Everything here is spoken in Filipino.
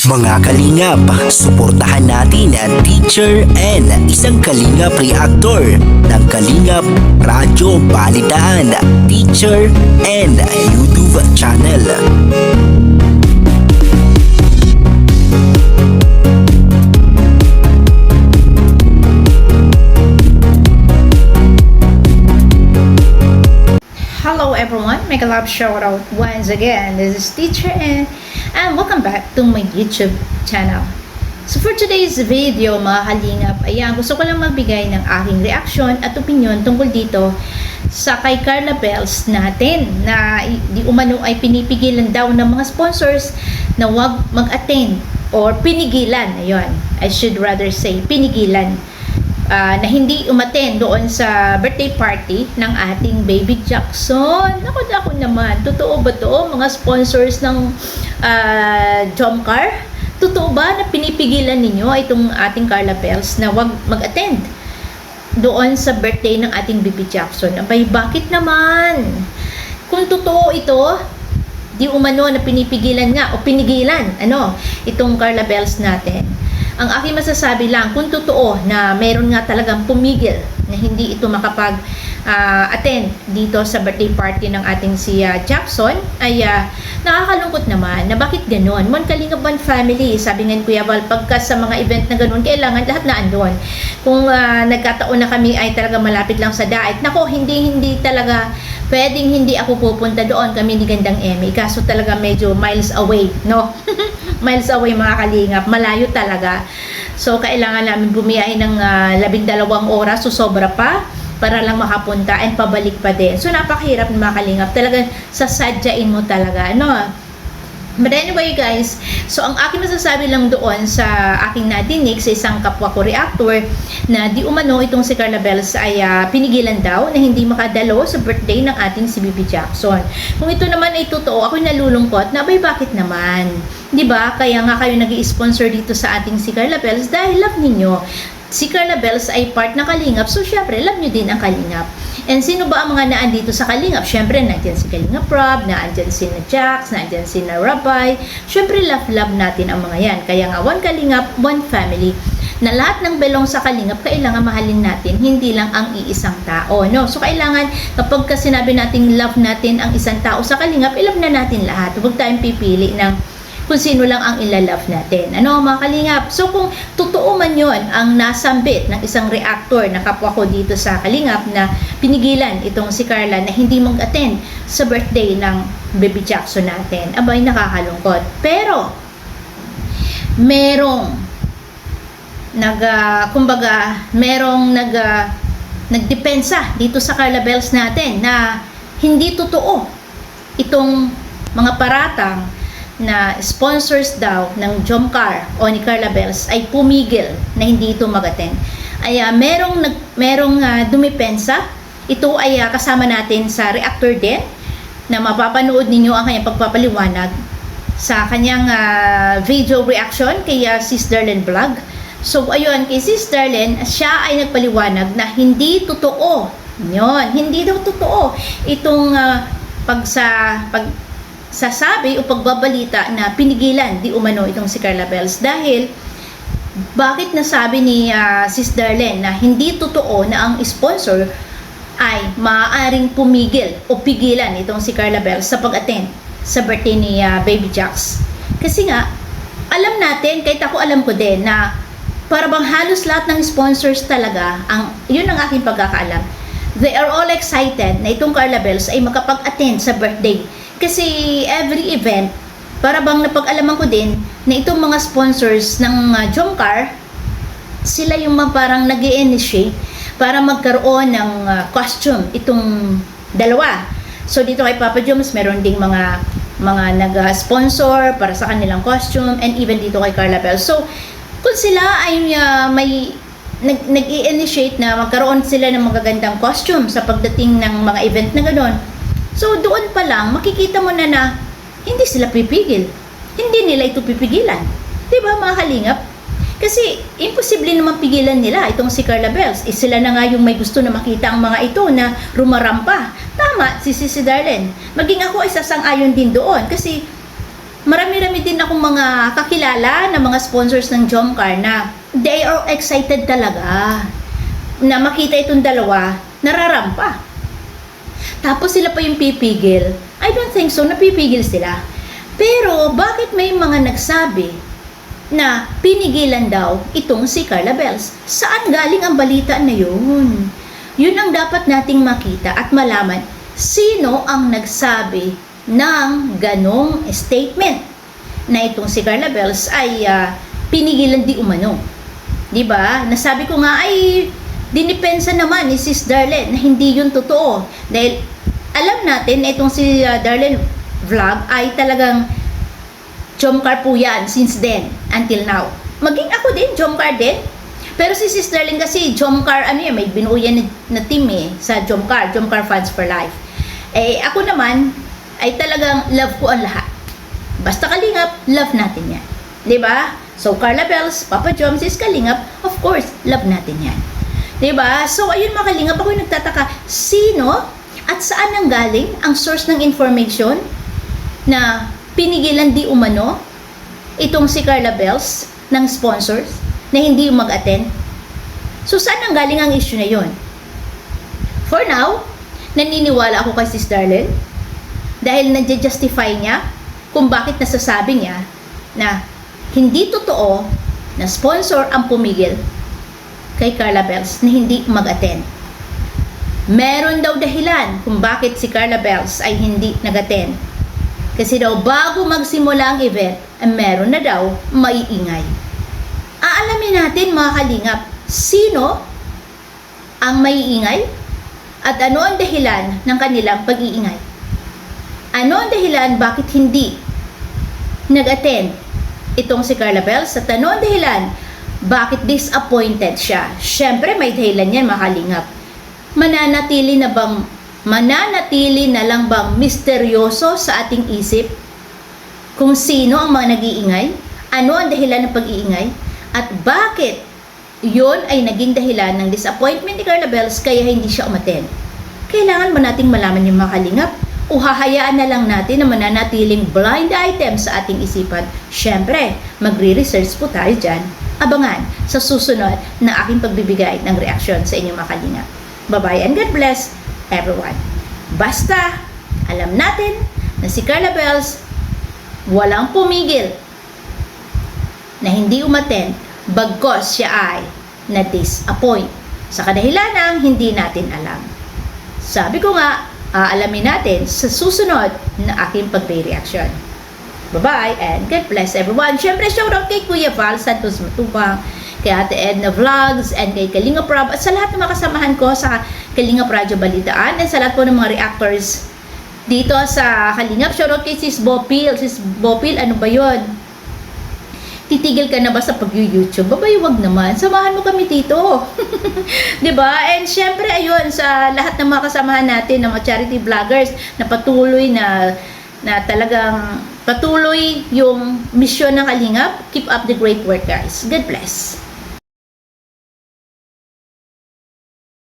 Mga kalingap, suportahan natin ang Teacher N, isang kalingap reactor ng Kalingap Radyo Balitaan, Teacher N YouTube channel. Hello everyone, make a love shout out once again. This is Teacher N and welcome back to my YouTube channel. So for today's video mga kalingap, ayan, gusto ko lang magbigay ng aking reaction at opinion tungkol dito sa kay Carla Bells natin na di umano ay pinipigilan daw ng mga sponsors na wag mag-attend or pinigilan, ayun, I should rather say pinigilan na hindi umattend doon sa birthday party ng ating Baby Jackson. Ako naman, totoo ba to mga sponsors ng Jomcar? Totoo ba na pinipigilan ninyo itong ating Carla Bells na wag mag-attend doon sa birthday ng ating Baby Jackson? Abay, bakit naman? Kung totoo ito, di umano na pinipigilan nga o pinigilan itong Carla Bells natin. Ang aking masasabi lang, kung totoo na meron nga talagang pumigil na hindi ito makapag-attend dito sa birthday party ng ating si Jackson, ay nakakalungkot naman na bakit gano'n. Mon Kalingap One Family, sabi nga Kuya Val, pagka sa mga event na gano'n, kailangan lahat na andon. Kung nagkataon na kami ay talaga malapit lang sa daet, nako, hindi talaga pwedeng hindi ako pupunta doon, kami ni Gandang Emmy, kaso talaga medyo miles away, no? Miles away mga kalingap, malayo talaga. So kailangan namin bumiyahe ng 12 oras, so sobra pa para lang makapunta and pabalik pa din. So napakahirap ng mga kalingap, talagang sasadyain mo talaga, But anyway guys, so ang aking masasabi lang doon sa aking nadinig sa isang kapwa ko reactor na di umano itong si Carla Bells ay pinigilan daw na hindi makadalo sa birthday ng ating si Baby Jackson. Kung ito naman ay totoo, ako'y nalulungkot na abay bakit naman? 'Di ba? Kaya nga kayo nag-i-sponsor dito sa ating si Carla Bells dahil love ninyo. Si Carla Bells ay part ng Kalingap, so syempre love nyo din ang Kalingap. And sino ba ang mga naandito sa Kalingap? Syempre nandiyan si Kalingap Rob, naandyan si na Jax, naandyan si na Rabbi. Syempre love natin ang mga yan. Kaya nga one Kalingap, one family. Na lahat ng belong sa Kalingap, kailangan mahalin natin, hindi lang ang iisang tao, no? So kailangan kapag sinabi nating love natin ang isang tao sa Kalingap, i-love na natin lahat. Huwag tayong pipili ng kung sino lang ang ilalove natin. Mga kalingap? So kung totoo man yon ang nasambit ng isang reactor na kapwa ko dito sa Kalingap na pinigilan itong si Carla na hindi mag-attend sa birthday ng Baby Jackson natin, abay nakakalungkot. Pero merong nagdepensa dito sa Carla Bells natin na hindi totoo itong mga paratang na sponsors daw ng Jomcar o ni Carla Bells ay pumigil na hindi ito mag-attend. Ay merong dumipensa. Ito ay kasama natin sa reactor din na mapapanood ninyo ang kanyang pagpapaliwanag sa kanyang video reaction kay Sis Darlene Vlog. So ayun, kay Sis Darlene, siya ay nagpaliwanag na hindi totoo. Hindi daw totoo itong sasabi o pagbabalita na pinigilan di umano itong si Carla Bells dahil bakit nasabi ni Sis Darlene na hindi totoo na ang sponsor ay maaaring pumigil o pigilan itong si Carla Bells sa pag-attend sa birthday ni Baby Jax. Kasi nga alam natin, kahit ako alam ko din na para bang halos lahat ng sponsors talaga, yun ang aking pagkakaalam, they are all excited na itong Carla Bells ay makapag-attend sa birthday. Kasi every event, para bang napag-alaman ko din na itong mga sponsors ng Jomcar, sila yung parang nag-i-initiate para magkaroon ng costume itong dalawa. So dito kay Papa Joms, meron ding mga nag-sponsor para sa kanilang costume, and even dito kay Carla Bells. So kung sila ay may nag-i-initiate na magkaroon sila ng magagandang costume sa pagdating ng mga event na gano'n, so doon pa lang makikita mo na hindi sila pipigil. Hindi nila ito pipigilan. 'Di ba mga kalingap? Kasi imposible naman pigilan nila itong si Carla Bells. Sila na nga yung may gusto na makita ang mga ito na rumarampa. Tama si Darlene. Maging ako ay sasang-ayon din doon kasi marami-rami din akong mga kakilala na mga sponsors ng Jomcar na they are excited talaga na makita itong dalawa nararampa. Tapos sila pa yung pipigil. I don't think so, napipigil sila. Pero bakit may mga nagsabi na pinigilan daw itong si Carla Bells? Saan galing ang balita na yun? Yun ang dapat nating makita at malaman. Sino ang nagsabi ng ganong statement na itong si Carla Bells ay pinigilan di umano? Diba? Nasabi ko nga ay dinipensa naman ni Sis Darlene na hindi yun totoo. Dahil alam natin na itong si Darlene Vlog ay talagang Jomcar po yan since then until now. Maging ako din, Jomcar din. Pero si Sis Darlene kasi Jomcar, may binuuyan na team sa Jomcar Fans for Life. Ako naman ay talagang love ko ang lahat. Basta Kalingap, love natin yan. Diba? So Carla Bells, Papa Jom, Sis Kalingap, of course, love natin yan. Diba? So ayun mga Kalingap, ako yung nagtataka, sino at saan nang galing ang source ng information na pinigilan di umano itong si Carla Bells ng sponsors na hindi mag-attend? So saan nang galing ang issue na yon? For now, naniniwala ako kay Sis Darlene dahil nadja-justify niya kung bakit nasasabi niya na hindi totoo na sponsor ang pumigil kay Carla Bells na hindi mag-attend. Meron daw dahilan kung bakit si Carla Bells ay hindi nag-attend. Kasi daw bago magsimula ang event, meron na daw maiingay. Aalamin natin mga Kalingap, sino ang maiingay at ano ang dahilan ng kanilang pag-iingay. Ano ang dahilan bakit hindi nag-attend itong si Carla Bells at ano ang dahilan bakit disappointed siya. Syempre may dahilan yan mga Kalingap. Mananatili na lang bang misteryoso sa ating isip kung sino ang mga nag-iingay? Ano ang dahilan ng pag-iingay? At bakit yon ay naging dahilan ng disappointment ni Carla Bells kaya hindi siya umattend? Kailangan ba nating malaman yung mga Kalingap? O hahayaan na lang natin na mananatiling blind item sa ating isipan? Syempre, magre-research po tayo dyan. Abangan sa susunod na aking pagbibigay ng reaksyon sa inyong mga Kalingap. Bye-bye and God bless everyone. Basta, alam natin na si Carla Bells walang pumigil na hindi umattend bagkos siya ay na-disappoint sa kadahilanang hindi natin alam. Sabi ko nga, aalamin natin sa susunod na aking pagre-reaction. Bye-bye and God bless everyone. Syempre, shoutout kay Kuya Val Santos Matubang, kay Ate Edna Vlogs, and kay Kalinga Prab, at sa lahat ng mga kasamahan ko sa Kalinga Radyo Balitaan, and sa lahat po ng mga reactors dito sa Kalingap. Shoutout kay Sis Bopil. Sis Bopil, ano ba yun? Titigil ka na ba sa pag-YouTube? Babay, wag naman. Samahan mo kami dito. Diba? And syempre, ayun, sa lahat ng mga kasamahan natin, ng mga charity vloggers, na patuloy na talagang patuloy yung misyon ng Kalingap. Keep up the great work, guys. God bless.